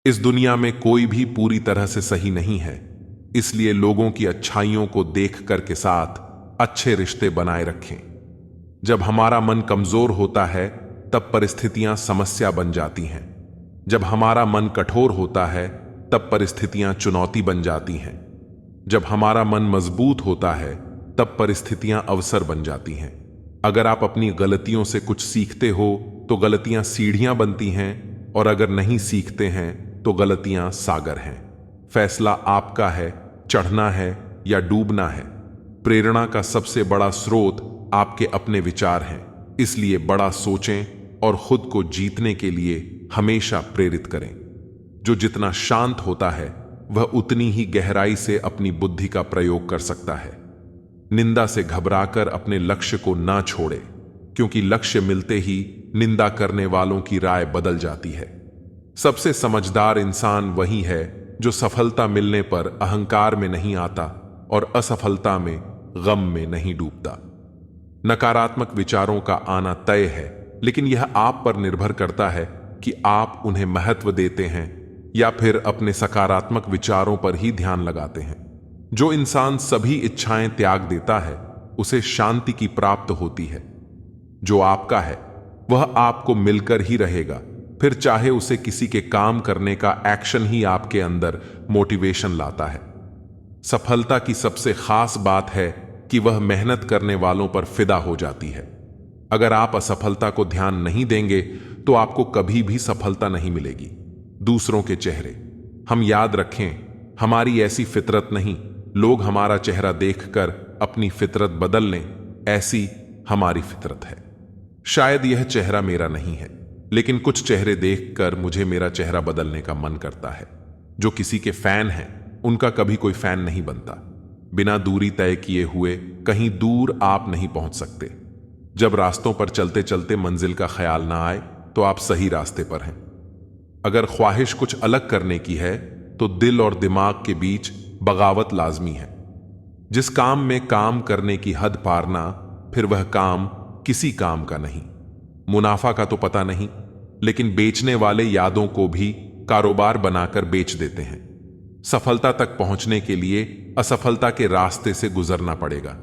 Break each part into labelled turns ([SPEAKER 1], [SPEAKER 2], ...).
[SPEAKER 1] इस दुनिया में कोई भी पूरी तरह से सही नहीं है, इसलिए लोगों की अच्छाइयों को देख कर के साथ अच्छे रिश्ते बनाए रखें। जब हमारा मन कमजोर होता है तब परिस्थितियां समस्या बन जाती हैं। जब हमारा मन कठोर होता है तब परिस्थितियां चुनौती बन जाती हैं। जब हमारा मन मजबूत होता है तब परिस्थितियां अवसर बन जाती हैं। अगर आप अपनी गलतियों से कुछ सीखते हो तो गलतियां सीढ़ियां बनती हैं, और अगर नहीं सीखते हैं तो गलतियां सागर हैं। फैसला आपका है, चढ़ना है या डूबना है। प्रेरणा का सबसे बड़ा स्रोत आपके अपने विचार हैं, इसलिए बड़ा सोचें और खुद को जीतने के लिए हमेशा प्रेरित करें। जो जितना शांत होता है वह उतनी ही गहराई से अपनी बुद्धि का प्रयोग कर सकता है। निंदा से घबराकर अपने लक्ष्य को ना छोड़े, क्योंकि लक्ष्य मिलते ही निंदा करने वालों की राय बदल जाती है। सबसे समझदार इंसान वही है जो सफलता मिलने पर अहंकार में नहीं आता और असफलता में गम में नहीं डूबता। नकारात्मक विचारों का आना तय है, लेकिन यह आप पर निर्भर करता है कि आप उन्हें महत्व देते हैं या फिर अपने सकारात्मक विचारों पर ही ध्यान लगाते हैं। जो इंसान सभी इच्छाएं त्याग देता है उसे शांति की प्राप्त होती है। जो आपका है वह आपको मिलकर ही रहेगा, फिर चाहे उसे किसी के काम करने का एक्शन ही आपके अंदर मोटिवेशन लाता है। सफलता की सबसे खास बात है कि वह मेहनत करने वालों पर फिदा हो जाती है। अगर आप असफलता को ध्यान नहीं देंगे तो आपको कभी भी सफलता नहीं मिलेगी। दूसरों के चेहरे हम याद रखें, हमारी ऐसी फितरत नहीं, लोग हमारा चेहरा देखकर अपनी फितरत बदल लें, ऐसी हमारी फितरत है। शायद यह चेहरा मेरा नहीं है, लेकिन कुछ चेहरे देखकर मुझे मेरा चेहरा बदलने का मन करता है। जो किसी के फैन हैं उनका कभी कोई फैन नहीं बनता। बिना दूरी तय किए हुए कहीं दूर आप नहीं पहुंच सकते। जब रास्तों पर चलते चलते मंजिल का ख्याल ना आए तो आप सही रास्ते पर हैं। अगर ख्वाहिश कुछ अलग करने की है तो दिल और दिमाग के बीच बगावत लाजमी है। जिस काम में काम करने की हद पारना, फिर वह काम किसी काम का नहीं। मुनाफा का तो पता नहीं, लेकिन बेचने वाले यादों को भी कारोबार बनाकर बेच देते हैं। सफलता तक पहुंचने के लिए असफलता के रास्ते से गुजरना पड़ेगा।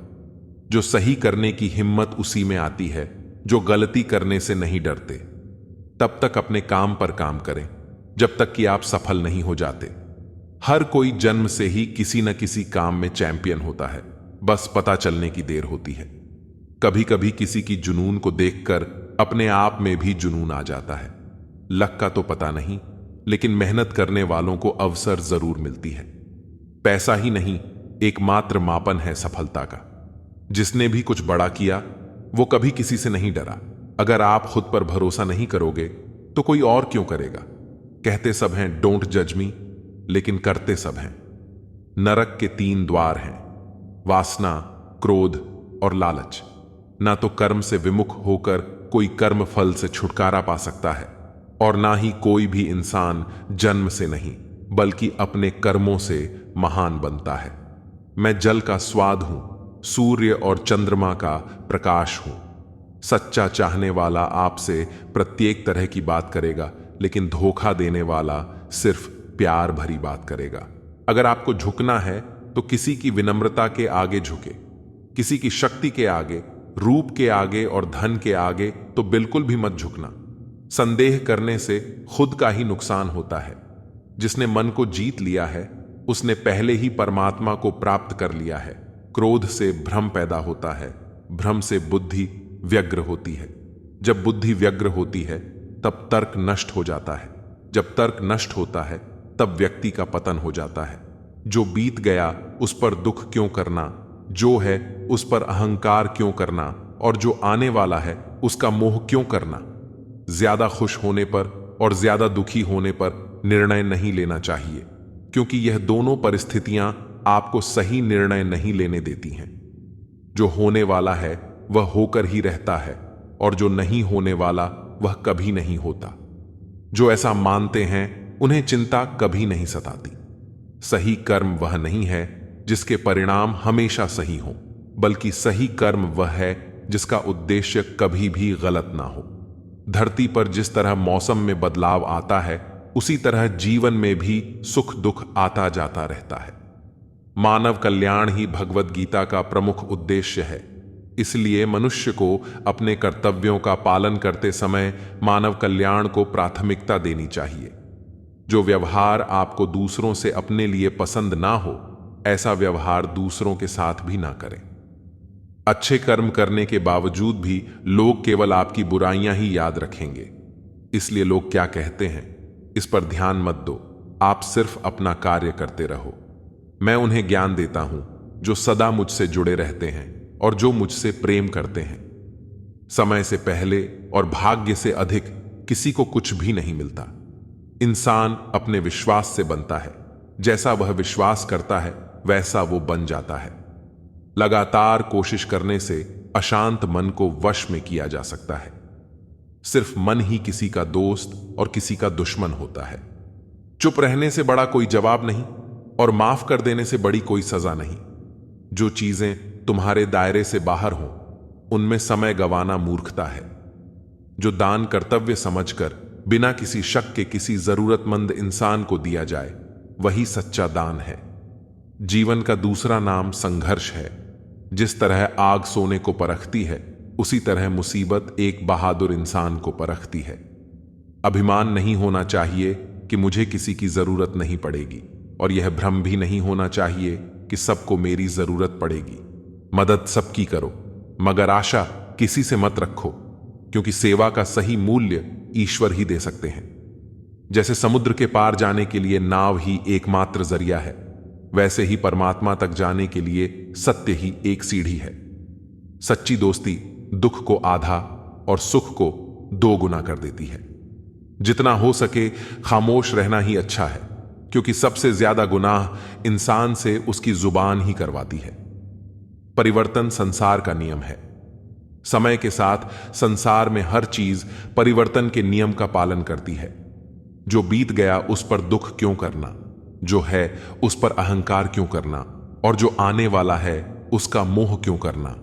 [SPEAKER 1] जो सही करने की हिम्मत उसी में आती है जो गलती करने से नहीं डरते। तब तक अपने काम पर काम करें जब तक कि आप सफल नहीं हो जाते। हर कोई जन्म से ही किसी न किसी काम में चैंपियन होता है, बस पता चलने की देर होती है। कभी कभी किसी की जुनून को देखकर अपने आप में भी जुनून आ जाता है। लक का तो पता नहीं, लेकिन मेहनत करने वालों को अवसर जरूर मिलती है। पैसा ही नहीं एकमात्र मापन है सफलता का। जिसने भी कुछ बड़ा किया वो कभी किसी से नहीं डरा। अगर आप खुद पर भरोसा नहीं करोगे तो कोई और क्यों करेगा। कहते सब हैं डोंट जज मी, लेकिन करते सब हैं। नरक के 3 द्वार हैं, वासना, क्रोध और लालच। ना तो कर्म से विमुख होकर कोई कर्म फल से छुटकारा पा सकता है, और ना ही कोई भी इंसान जन्म से नहीं बल्कि अपने कर्मों से महान बनता है। मैं जल का स्वाद हूं, सूर्य और चंद्रमा का प्रकाश हूं। सच्चा चाहने वाला आपसे प्रत्येक तरह की बात करेगा, लेकिन धोखा देने वाला सिर्फ प्यार भरी बात करेगा। अगर आपको झुकना है तो किसी की विनम्रता के आगे झुके, किसी की शक्ति के आगे, रूप के आगे और धन के आगे तो बिल्कुल भी मत झुकना। संदेह करने से खुद का ही नुकसान होता है। जिसने मन को जीत लिया है उसने पहले ही परमात्मा को प्राप्त कर लिया है। क्रोध से भ्रम पैदा होता है, भ्रम से बुद्धि व्यग्र होती है। जब बुद्धि व्यग्र होती है तब तर्क नष्ट हो जाता है। जब तर्क नष्ट होता है तब व्यक्ति का पतन हो जाता है। जो बीत गया उस पर दुख क्यों करना, जो है उस पर अहंकार क्यों करना, और जो आने वाला है उसका मोह क्यों करना। ज्यादा खुश होने पर और ज्यादा दुखी होने पर निर्णय नहीं लेना चाहिए, क्योंकि यह दोनों परिस्थितियां आपको सही निर्णय नहीं लेने देती हैं। जो होने वाला है वह होकर ही रहता है, और जो नहीं होने वाला वह कभी नहीं होता। जो ऐसा मानते हैं उन्हें चिंता कभी नहीं सताती। सही कर्म वह नहीं है जिसके परिणाम हमेशा सही हो, बल्कि सही कर्म वह है जिसका उद्देश्य कभी भी गलत ना हो। धरती पर जिस तरह मौसम में बदलाव आता है उसी तरह जीवन में भी सुख दुख आता जाता रहता है। मानव कल्याण ही भगवत गीता का प्रमुख उद्देश्य है। इसलिए मनुष्य को अपने कर्तव्यों का पालन करते समय मानव कल्याण को प्राथमिकता देनी चाहिए। जो व्यवहार आपको दूसरों से अपने लिए पसंद ना हो, ऐसा व्यवहार दूसरों के साथ भी ना करें। अच्छे कर्म करने के बावजूद भी लोग केवल आपकी बुराइयां ही याद रखेंगे। इसलिए लोग क्या कहते हैं, इस पर ध्यान मत दो। आप सिर्फ अपना कार्य करते रहो। मैं उन्हें ज्ञान देता हूं जो सदा मुझसे जुड़े रहते हैं और जो मुझसे प्रेम करते हैं। समय से पहले और भाग्य से अधिक किसी को कुछ भी नहीं मिलता। इंसान अपने विश्वास से बनता है। जैसा वह विश्वास करता है वैसा वो बन जाता है। लगातार कोशिश करने से अशांत मन को वश में किया जा सकता है। सिर्फ मन ही किसी का दोस्त और किसी का दुश्मन होता है। चुप रहने से बड़ा कोई जवाब नहीं और माफ कर देने से बड़ी कोई सजा नहीं। जो चीजें तुम्हारे दायरे से बाहर हों, उनमें समय गंवाना मूर्खता है। जो दान कर्तव्य समझकर बिना किसी शक के किसी जरूरतमंद इंसान को दिया जाए, वही सच्चा दान है। जीवन का दूसरा नाम संघर्ष है। जिस तरह आग सोने को परखती है, उसी तरह मुसीबत एक बहादुर इंसान को परखती है। अभिमान नहीं होना चाहिए कि मुझे किसी की जरूरत नहीं पड़ेगी, और यह भ्रम भी नहीं होना चाहिए कि सबको मेरी जरूरत पड़ेगी। मदद सबकी करो, मगर आशा किसी से मत रखो, क्योंकि सेवा का सही मूल्य ईश्वर ही दे सकते हैं। जैसे समुद्र के पार जाने के लिए नाव ही एकमात्र जरिया है, वैसे ही परमात्मा तक जाने के लिए सत्य ही एक सीढ़ी है। सच्ची दोस्ती दुख को आधा और सुख को 2 गुना कर देती है। जितना हो सके खामोश रहना ही अच्छा है, क्योंकि सबसे ज्यादा गुनाह इंसान से उसकी जुबान ही करवाती है। परिवर्तन संसार का नियम है। समय के साथ संसार में हर चीज परिवर्तन के नियम का पालन करती है। जो बीत गया उस पर दुख क्यों करना, जो है उस पर अहंकार क्यों करना, और जो आने वाला है उसका मोह क्यों करना।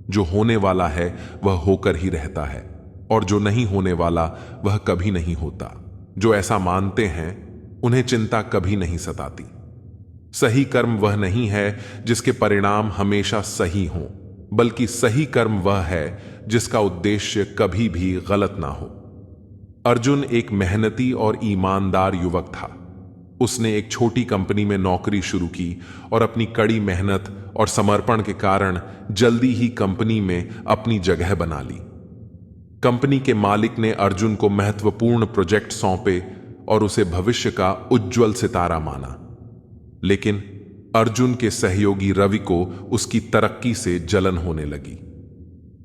[SPEAKER 1] जो होने वाला है वह होकर ही रहता है, और जो नहीं होने वाला वह कभी नहीं होता। जो ऐसा मानते हैं उन्हें चिंता कभी नहीं सताती। सही कर्म वह नहीं है जिसके परिणाम हमेशा सही हों, बल्कि सही कर्म वह है जिसका उद्देश्य कभी भी गलत ना हो। अर्जुन एक मेहनती और ईमानदार युवक था। उसने एक छोटी कंपनी में नौकरी शुरू की और अपनी कड़ी मेहनत और समर्पण के कारण जल्दी ही कंपनी में अपनी जगह बना ली। कंपनी के मालिक ने अर्जुन को महत्वपूर्ण प्रोजेक्ट सौंपे और उसे भविष्य का उज्जवल सितारा माना। लेकिन अर्जुन के सहयोगी रवि को उसकी तरक्की से जलन होने लगी।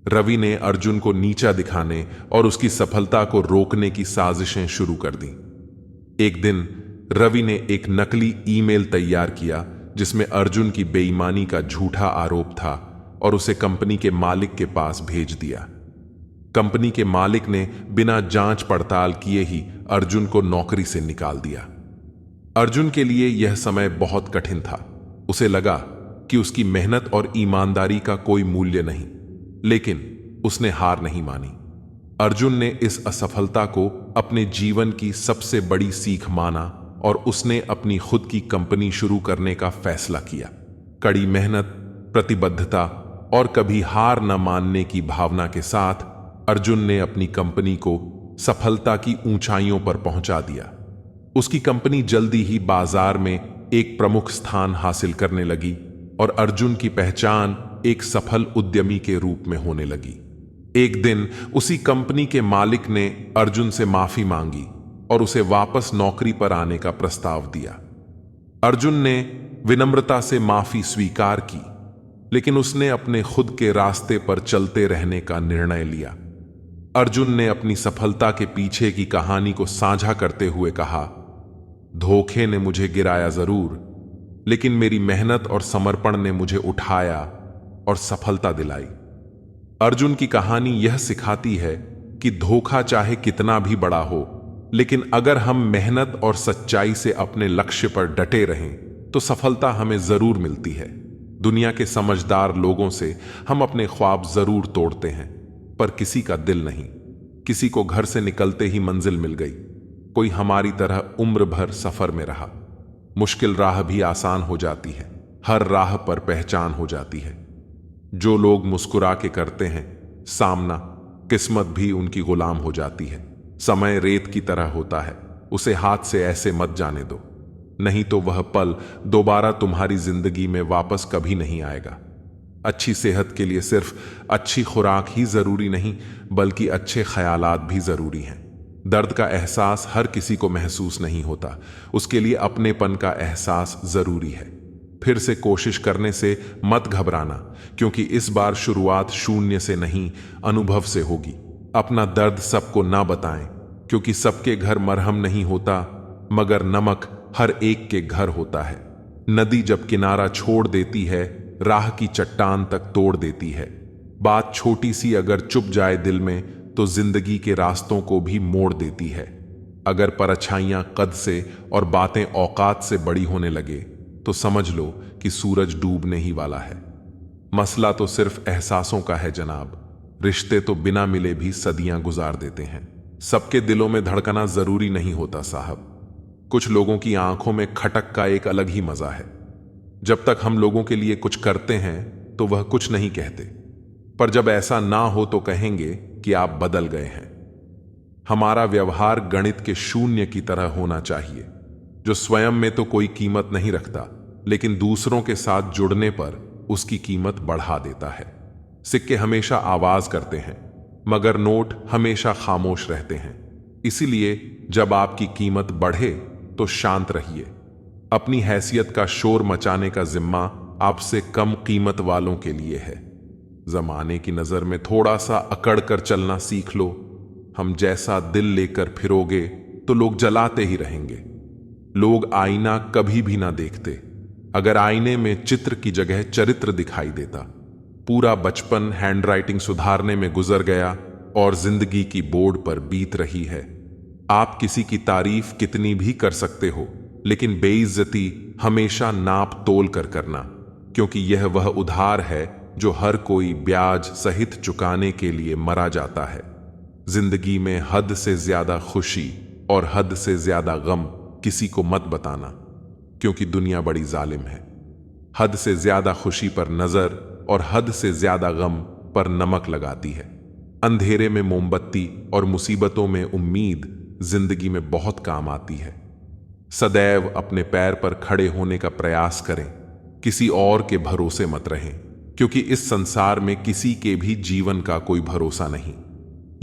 [SPEAKER 1] रवि ने अर्जुन को नीचा दिखाने और उसकी सफलता को रोकने की साजिशें शुरू कर दी। एक दिन रवि ने एक नकली ईमेल तैयार किया जिसमें अर्जुन की बेईमानी का झूठा आरोप था और उसे कंपनी के मालिक के पास भेज दिया। कंपनी के मालिक ने बिना जांच पड़ताल किए ही अर्जुन को नौकरी से निकाल दिया। अर्जुन के लिए यह समय बहुत कठिन था। उसे लगा कि उसकी मेहनत और ईमानदारी का कोई मूल्य नहीं, लेकिन उसने हार नहीं मानी। अर्जुन ने इस असफलता को अपने जीवन की सबसे बड़ी सीख माना और उसने अपनी खुद की कंपनी शुरू करने का फैसला किया। कड़ी मेहनत, प्रतिबद्धता और कभी हार न मानने की भावना के साथ अर्जुन ने अपनी कंपनी को सफलता की ऊंचाइयों पर पहुंचा दिया। उसकी कंपनी जल्दी ही बाजार में एक प्रमुख स्थान हासिल करने लगी और अर्जुन की पहचान एक सफल उद्यमी के रूप में होने लगी। एक दिन उसी कंपनी के मालिक ने अर्जुन से माफी मांगी और उसे वापस नौकरी पर आने का प्रस्ताव दिया। अर्जुन ने विनम्रता से माफी स्वीकार की, लेकिन उसने अपने खुद के रास्ते पर चलते रहने का निर्णय लिया। अर्जुन ने अपनी सफलता के पीछे की कहानी को साझा करते हुए कहा, धोखे ने मुझे गिराया जरूर, लेकिन मेरी मेहनत और समर्पण ने मुझे उठाया और सफलता दिलाई। अर्जुन की कहानी यह सिखाती है कि धोखा चाहे कितना भी बड़ा हो, लेकिन अगर हम मेहनत और सच्चाई से अपने लक्ष्य पर डटे रहें तो सफलता हमें जरूर मिलती है। दुनिया के समझदार लोगों से हम अपने ख्वाब जरूर तोड़ते हैं, पर किसी का दिल नहीं। किसी को घर से निकलते ही मंजिल मिल गई, कोई हमारी तरह उम्र भर सफर में रहा। मुश्किल राह भी आसान हो जाती है, हर राह पर पहचान हो जाती है। जो लोग मुस्कुरा के करते हैं सामना, किस्मत भी उनकी गुलाम हो जाती है। समय रेत की तरह होता है, उसे हाथ से ऐसे मत जाने दो, नहीं तो वह पल दोबारा तुम्हारी जिंदगी में वापस कभी नहीं आएगा। अच्छी सेहत के लिए सिर्फ अच्छी खुराक ही जरूरी नहीं, बल्कि अच्छे ख्यालात भी जरूरी हैं। दर्द का एहसास हर किसी को महसूस नहीं होता, उसके लिए अपनेपन का एहसास जरूरी है। फिर से कोशिश करने से मत घबराना, क्योंकि इस बार शुरुआत शून्य से नहीं, अनुभव से होगी। अपना दर्द सबको ना बताएं, क्योंकि सबके घर मरहम नहीं होता, मगर नमक हर एक के घर होता है। नदी जब किनारा छोड़ देती है, राह की चट्टान तक तोड़ देती है। बात छोटी सी अगर चुप जाए दिल में, तो जिंदगी के रास्तों को भी मोड़ देती है। अगर परछाइयां कद से और बातें औकात से बड़ी होने लगे, तो समझ लो कि सूरज डूबने ही वाला है। मसला तो सिर्फ एहसासों का है जनाब। रिश्ते तो बिना मिले भी सदियां गुजार देते हैं। सबके दिलों में धड़कना जरूरी नहीं होता साहब। कुछ लोगों की आंखों में खटक का एक अलग ही मजा है। जब तक हम लोगों के लिए कुछ करते हैं तो वह कुछ नहीं कहते, पर जब ऐसा ना हो तो कहेंगे कि आप बदल गए हैं। हमारा व्यवहार गणित के शून्य की तरह होना चाहिए, जो स्वयं में तो कोई कीमत नहीं रखता, लेकिन दूसरों के साथ जुड़ने पर उसकी कीमत बढ़ा देता है। सिक्के हमेशा आवाज करते हैं, मगर नोट हमेशा खामोश रहते हैं। इसीलिए जब आपकी कीमत बढ़े तो शांत रहिए। अपनी हैसियत का शोर मचाने का जिम्मा आपसे कम कीमत वालों के लिए है। जमाने की नजर में थोड़ा सा अकड़ कर चलना सीख लो। हम जैसा दिल लेकर फिरोगे तो लोग जलाते ही रहेंगे। लोग आईना कभी भी ना देखते, अगर आईने में चित्र की जगह चरित्र दिखाई देता। पूरा बचपन हैंडराइटिंग सुधारने में गुजर गया और जिंदगी की बोर्ड पर बीत रही है। आप किसी की तारीफ कितनी भी कर सकते हो, लेकिन बेइज्जती हमेशा नाप तोल कर करना, क्योंकि यह वह उधार है जो हर कोई ब्याज सहित चुकाने के लिए मरा जाता है। जिंदगी में हद से ज्यादा खुशी और हद से ज्यादा गम किसी को मत बताना, क्योंकि दुनिया बड़ी जालिम है। हद से ज्यादा खुशी पर नजर और हद से ज्यादा गम पर नमक लगाती है। अंधेरे में मोमबत्ती और मुसीबतों में उम्मीद जिंदगी में बहुत काम आती है। सदैव अपने पैर पर खड़े होने का प्रयास करें, किसी और के भरोसे मत रहें, क्योंकि इस संसार में किसी के भी जीवन का कोई भरोसा नहीं।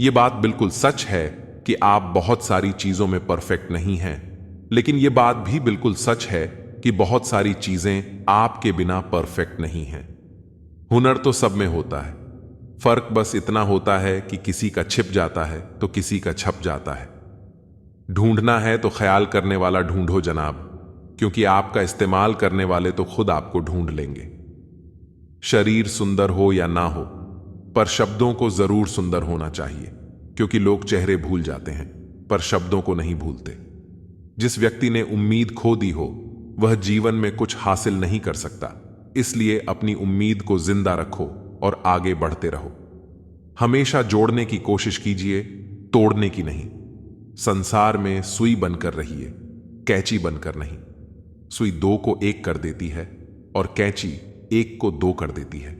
[SPEAKER 1] यह बात बिल्कुल सच है कि आप बहुत सारी चीजों में परफेक्ट नहीं हैं, लेकिन यह बात भी बिल्कुल सच है कि बहुत सारी चीजें आपके बिना परफेक्ट नहीं हैं। हुनर तो सब में होता है, फर्क बस इतना होता है कि किसी का छिप जाता है तो किसी का छप जाता है। ढूंढना है तो ख्याल करने वाला ढूंढो जनाब, क्योंकि आपका इस्तेमाल करने वाले तो खुद आपको ढूंढ लेंगे। शरीर सुंदर हो या ना हो, पर शब्दों को जरूर सुंदर होना चाहिए, क्योंकि लोग चेहरे भूल जाते हैं पर शब्दों को नहीं भूलते। जिस व्यक्ति ने उम्मीद खो दी हो वह जीवन में कुछ हासिल नहीं कर सकता, इसलिए अपनी उम्मीद को जिंदा रखो और आगे बढ़ते रहो। हमेशा जोड़ने की कोशिश कीजिए, तोड़ने की नहीं। संसार में सुई बनकर रहिए, कैंची बनकर नहीं। सुई दो को एक कर देती है और कैंची एक को दो कर देती है।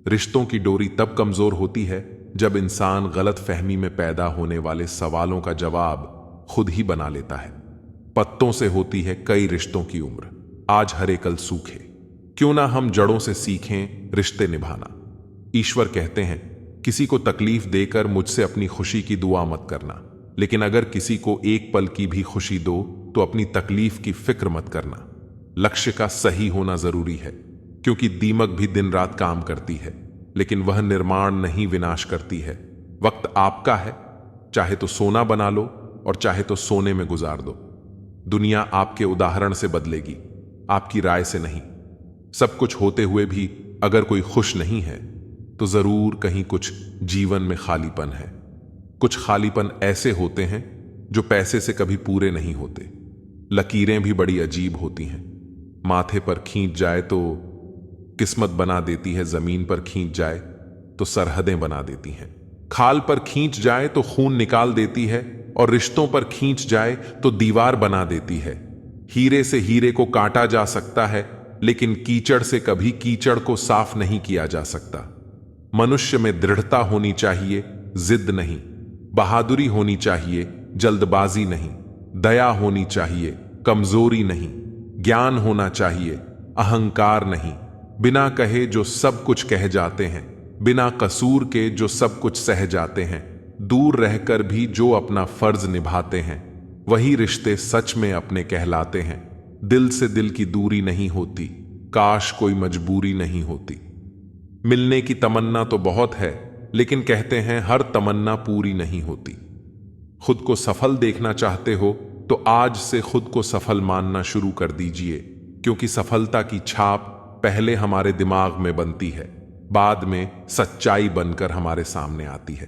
[SPEAKER 1] रिश्तों की डोरी तब कमजोर होती है जब इंसान गलत फहमी में पैदा होने वाले सवालों का जवाब खुद ही बना लेता है। पत्तों से होती है कई रिश्तों की उम्र, आज हरे कल सूखे। क्यों ना हम जड़ों से सीखें रिश्ते निभाना। ईश्वर कहते हैं, किसी को तकलीफ देकर मुझसे अपनी खुशी की दुआ मत करना, लेकिन अगर किसी को एक पल की भी खुशी दो तो अपनी तकलीफ की फिक्र मत करना। लक्ष्य का सही होना जरूरी है, क्योंकि दीमक भी दिन रात काम करती है, लेकिन वह निर्माण नहीं विनाश करती है। वक्त आपका है, चाहे तो सोना बना लो और चाहे तो सोने में गुजार दो। दुनिया आपके उदाहरण से बदलेगी, आपकी राय से नहीं। सब कुछ होते हुए भी अगर कोई खुश नहीं है तो जरूर कहीं कुछ जीवन में खालीपन है। कुछ खालीपन ऐसे होते हैं जो पैसे से कभी पूरे नहीं होते। लकीरें भी बड़ी अजीब होती हैं, माथे पर खींच जाए तो किस्मत बना देती है, जमीन पर खींच जाए तो सरहदें बना देती हैं। खाल पर खींच जाए तो खून निकाल देती है, और रिश्तों पर खींच जाए तो दीवार बना देती है। हीरे से हीरे को काटा जा सकता है, लेकिन कीचड़ से कभी कीचड़ को साफ नहीं किया जा सकता। मनुष्य में दृढ़ता होनी चाहिए, जिद नहीं। बहादुरी होनी चाहिए, जल्दबाजी नहीं। दया होनी चाहिए, कमजोरी नहीं। ज्ञान होना चाहिए, अहंकार नहीं। बिना कहे जो सब कुछ कह जाते हैं, बिना कसूर के जो सब कुछ सह जाते हैं, दूर रहकर भी जो अपना फर्ज निभाते हैं, वही रिश्ते सच में अपने कहलाते हैं। दिल से दिल की दूरी नहीं होती, काश कोई मजबूरी नहीं होती। मिलने की तमन्ना तो बहुत है, लेकिन कहते हैं हर तमन्ना पूरी नहीं होती। खुद को सफल देखना चाहते हो तो आज से खुद को सफल मानना शुरू कर दीजिए, क्योंकि सफलता की छाप पहले हमारे दिमाग में बनती है, बाद में सच्चाई बनकर हमारे सामने आती है।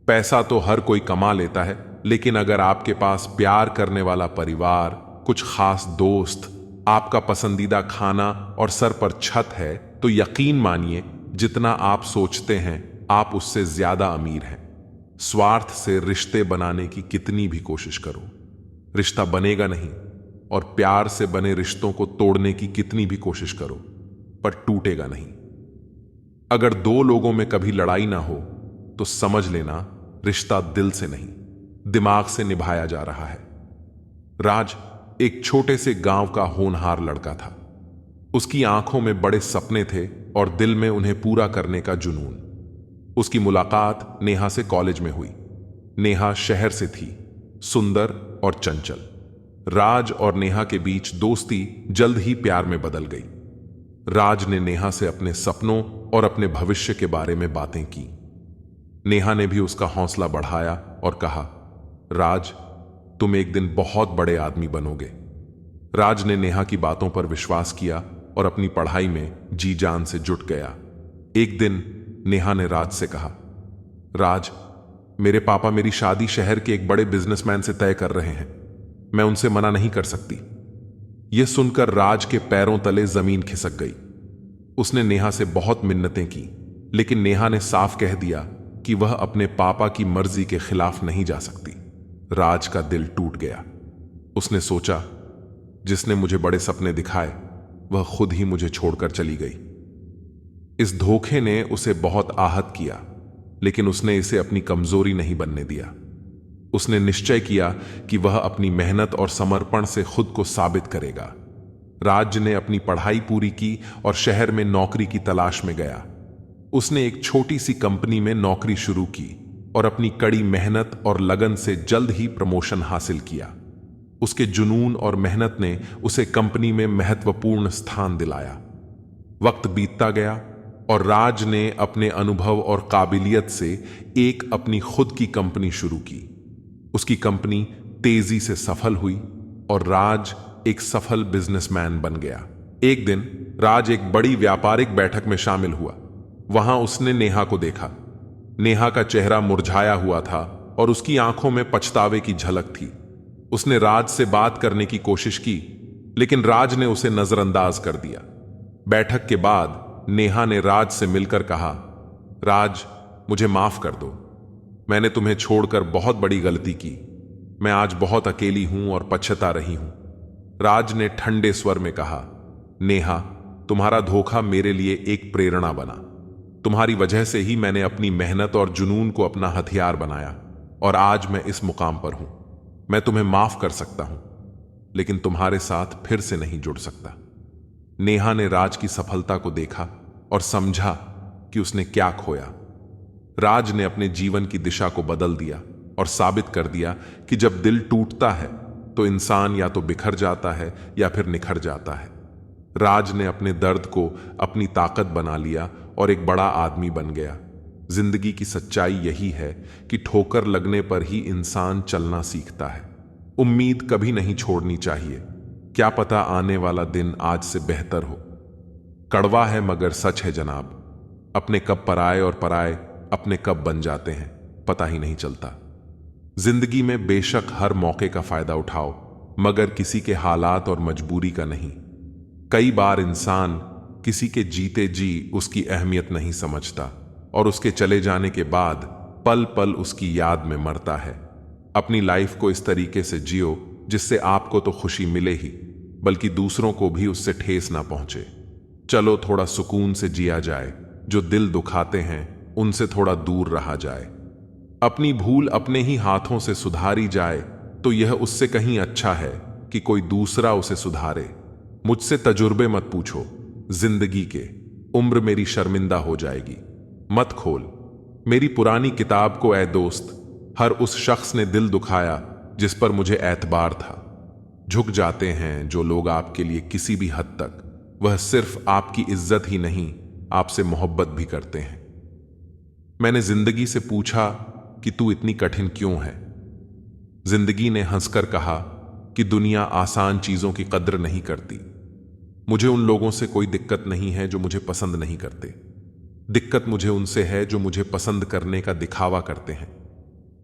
[SPEAKER 1] पैसा तो हर कोई कमा लेता है, लेकिन अगर आपके पास प्यार करने वाला परिवार, कुछ खास दोस्त, आपका पसंदीदा खाना और सर पर छत है, तो यकीन मानिए जितना आप सोचते हैं आप उससे ज्यादा अमीर हैं। स्वार्थ से रिश्ते बनाने की कितनी भी कोशिश करो, रिश्ता बनेगा नहीं, और प्यार से बने रिश्तों को तोड़ने की कितनी भी कोशिश करो, पर टूटेगा नहीं। अगर दो लोगों में कभी लड़ाई ना हो तो समझ लेना रिश्ता दिल से नहीं, दिमाग से निभाया जा रहा है। राज एक छोटे से गांव का होनहार लड़का था। उसकी आंखों में बड़े सपने थे और दिल में उन्हें पूरा करने का जुनून। उसकी मुलाकात नेहा से कॉलेज में हुई। नेहा शहर से थी, सुंदर और चंचल। राज और नेहा के बीच दोस्ती जल्द ही प्यार में बदल गई। राज ने नेहा से अपने सपनों और अपने भविष्य के बारे में बातें की। नेहा ने भी उसका हौसला बढ़ाया और कहा, राज, तुम एक दिन बहुत बड़े आदमी बनोगे। राज ने नेहा की बातों पर विश्वास किया और अपनी पढ़ाई में जी जान से जुट गया। एक दिन नेहा ने राज से कहा, राज, मेरे पापा मेरी शादी शहर के एक बड़े बिजनेसमैन से तय कर रहे हैं, मैं उनसे मना नहीं कर सकती। यह सुनकर राज के पैरों तले जमीन खिसक गई। उसने नेहा से बहुत मिन्नतें की, लेकिन नेहा ने साफ कह दिया कि वह अपने पापा की मर्जी के खिलाफ नहीं जा सकती। राज का दिल टूट गया। उसने सोचा, जिसने मुझे बड़े सपने दिखाए वह खुद ही मुझे छोड़कर चली गई। इस धोखे ने उसे बहुत आहत किया, लेकिन उसने इसे अपनी कमजोरी नहीं बनने दिया। उसने निश्चय किया कि वह अपनी मेहनत और समर्पण से खुद को साबित करेगा। राज ने अपनी पढ़ाई पूरी की और शहर में नौकरी की तलाश में गया। उसने एक छोटी सी कंपनी में नौकरी शुरू की और अपनी कड़ी मेहनत और लगन से जल्द ही प्रमोशन हासिल किया। उसके जुनून और मेहनत ने उसे कंपनी में महत्वपूर्ण स्थान दिलाया। वक्त बीतता गया और राज ने अपने अनुभव और काबिलियत से एक अपनी खुद की कंपनी शुरू की। उसकी कंपनी तेजी से सफल हुई और राज एक सफल बिजनेसमैन बन गया। एक दिन राज एक बड़ी व्यापारिक बैठक में शामिल हुआ। वहां उसने नेहा को देखा। नेहा का चेहरा मुरझाया हुआ था और उसकी आंखों में पछतावे की झलक थी। उसने राज से बात करने की कोशिश की, लेकिन राज ने उसे नजरअंदाज कर दिया। बैठक के बाद नेहा ने राज से मिलकर कहा, राज, मुझे माफ कर दो, मैंने तुम्हें छोड़कर बहुत बड़ी गलती की। मैं आज बहुत अकेली हूं और पछता रही हूं। राज ने ठंडे स्वर में कहा, नेहा, तुम्हारा धोखा मेरे लिए एक प्रेरणा बना। तुम्हारी वजह से ही मैंने अपनी मेहनत और जुनून को अपना हथियार बनाया और आज मैं इस मुकाम पर हूं। मैं तुम्हें माफ कर सकता हूं, लेकिन तुम्हारे साथ फिर से नहीं जुड़ सकता। नेहा ने राज की सफलता को देखा और समझा कि उसने क्या खोया। राज ने अपने जीवन की दिशा को बदल दिया और साबित कर दिया कि जब दिल टूटता है तो इंसान या तो बिखर जाता है या फिर निखर जाता है। राज ने अपने दर्द को अपनी ताकत बना लिया और एक बड़ा आदमी बन गया। जिंदगी की सच्चाई यही है कि ठोकर लगने पर ही इंसान चलना सीखता है। उम्मीद कभी नहीं छोड़नी चाहिए, क्या पता आने वाला दिन आज से बेहतर हो। कड़वा है मगर सच है जनाब, अपने कब पराए और पराए अपने कब बन जाते हैं पता ही नहीं चलता। जिंदगी में बेशक हर मौके का फायदा उठाओ, मगर किसी के हालात और मजबूरी का नहीं। कई बार इंसान किसी के जीते जी उसकी अहमियत नहीं समझता और उसके चले जाने के बाद पल पल उसकी याद में मरता है। अपनी लाइफ को इस तरीके से जियो जिससे आपको तो खुशी मिले ही, बल्कि दूसरों को भी उससे ठेस ना पहुंचे। चलो थोड़ा सुकून से जिया जाए, जो दिल दुखाते हैं उनसे थोड़ा दूर रहा जाए। अपनी भूल अपने ही हाथों से सुधारी जाए तो यह उससे कहीं अच्छा है कि कोई दूसरा उसे सुधारे। मुझसे तजुर्बे मत पूछो जिंदगी के, उम्र मेरी शर्मिंदा हो जाएगी। मत खोल मेरी पुरानी किताब को ऐ दोस्त, हर उस शख्स ने दिल दुखाया जिस पर मुझे एतबार था। झुक जाते हैं जो लोग आपके लिए किसी भी हद तक, वह सिर्फ आपकी इज्जत ही नहीं आपसे मोहब्बत भी करते हैं। मैंने जिंदगी से पूछा कि तू इतनी कठिन क्यों है। जिंदगी ने हंसकर कहा कि दुनिया आसान चीजों की कद्र नहीं करती। मुझे उन लोगों से कोई दिक्कत नहीं है जो मुझे पसंद नहीं करते, दिक्कत मुझे उनसे है जो मुझे पसंद करने का दिखावा करते हैं।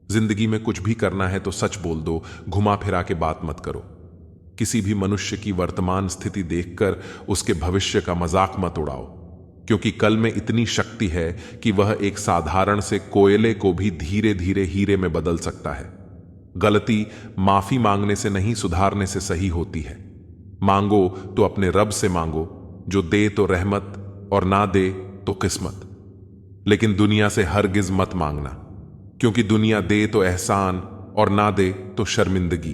[SPEAKER 1] जिंदगी में कुछ भी करना है तो सच बोल दो, घुमा फिरा के बात मत करो। किसी भी मनुष्य की वर्तमान स्थिति देखकर उसके भविष्य का मजाक मत उड़ाओ, क्योंकि कल में इतनी शक्ति है कि वह एक साधारण से कोयले को भी धीरे धीरे हीरे में बदल सकता है। गलती माफी मांगने से नहीं, सुधारने से सही होती है। मांगो तो अपने रब से मांगो, जो दे तो रहमत और ना दे तो किस्मत। लेकिन दुनिया से हरगिज मत मांगना, क्योंकि दुनिया दे तो एहसान और ना दे तो शर्मिंदगी।